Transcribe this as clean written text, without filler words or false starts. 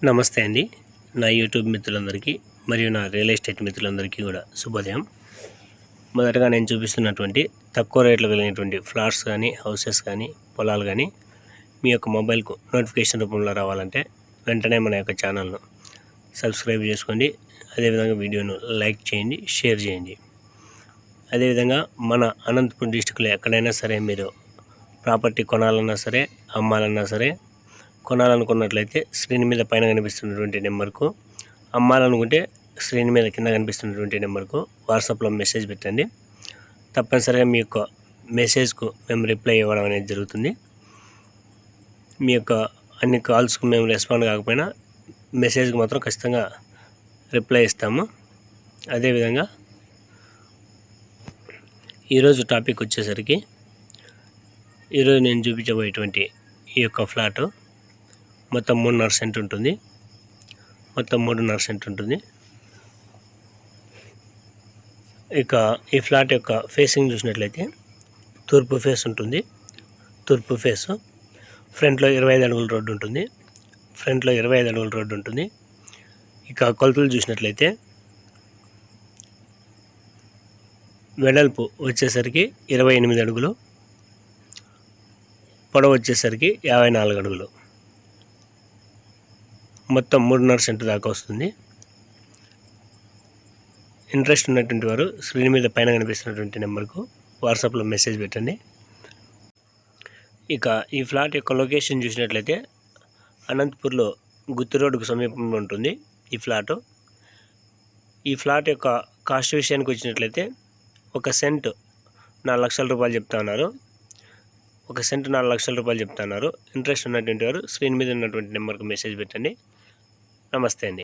నమస్తే అండి. నా యూట్యూబ్ మిత్రులందరికీ మరియు నా రియల్ ఎస్టేట్ మిత్రులందరికీ కూడా శుభోదయం. మొదటగా నేను చూపిస్తున్నటువంటి తక్కువ రేట్లు కలిగినటువంటి ఫ్లాట్స్ కానీ, హౌసెస్ కానీ, పొలాలు కానీ మీ యొక్క మొబైల్కు నోటిఫికేషన్ రూపంలో రావాలంటే వెంటనే మన యొక్క ఛానల్ను సబ్స్క్రైబ్ చేసుకోండి. అదేవిధంగా వీడియోను లైక్ చేయండి, షేర్ చేయండి. అదేవిధంగా మన అనంతపురం డిస్టిక్లో ఎక్కడైనా సరే మీరు ప్రాపర్టీ కొనాలన్నా సరే, అమ్మాలన్నా సరే, కొనాలనుకున్నట్లయితే స్క్రీన్ మీద పైన కనిపిస్తున్నటువంటి నెంబర్కు, అమ్మాలనుకుంటే స్క్రీన్ మీద కింద కనిపిస్తున్నటువంటి నెంబర్కు వాట్సాప్లో మెసేజ్ పెట్టండి. తప్పనిసరిగా మీ యొక్క మెసేజ్కు మేము రిప్లై ఇవ్వడం అనేది జరుగుతుంది. మీ యొక్క అన్ని కాల్స్కు మేము రెస్పాండ్ కాకపోయినా మెసేజ్కి మాత్రం ఖచ్చితంగా రిప్లై ఇస్తాము. అదేవిధంగా ఈరోజు టాపిక్ వచ్చేసరికి, ఈరోజు నేను చూపించబోయేటువంటి ఈ యొక్క ఫ్లాటు మొత్తం 3.5 సెంట్ ఉంటుంది. మొత్తం 3.5 సెంట్ ఉంటుంది. ఇక ఈ ఫ్లాట్ యొక్క ఫేసింగ్ చూసినట్లయితే తూర్పు ఫేస్ ఉంటుంది. తూర్పు ఫేసు ఫ్రంట్లో 25 అడుగుల రోడ్డు ఉంటుంది. ఫ్రంట్లో 25 అడుగుల రోడ్డు ఉంటుంది. ఇక కొలతలు చూసినట్లయితే వెడల్పు వచ్చేసరికి 28 అడుగులు, పొడవు వచ్చేసరికి 54 అడుగులు, మొత్తం 3.5 సెంట్ దాకా వస్తుంది. ఇంట్రెస్ట్ ఉన్నటువంటి వారు స్క్రీన్ మీద పైన కనిపిస్తున్నటువంటి నెంబర్కు వాట్సాప్లో మెసేజ్ పెట్టండి. ఇక ఈ ఫ్లాట్ యొక్క లొకేషన్ చూసినట్లయితే అనంతపూర్లో గుత్తి రోడ్డుకు సమీపంలో ఉంటుంది ఈ ఫ్లాటు. ఈ ఫ్లాట్ యొక్క కాస్ట్ విషయానికి వచ్చినట్లయితే 1 సెంట్ 4 లక్షల రూపాయలు చెప్తా ఉన్నారు. 1 సెంట్ 4 లక్షల రూపాయలు చెప్తున్నారు. ఇంట్రెస్ట్ ఉన్నటువంటి వారు స్క్రీన్ మీద ఉన్నటువంటి నెంబర్కు మెసేజ్ పెట్టండి. నమస్తే అండి.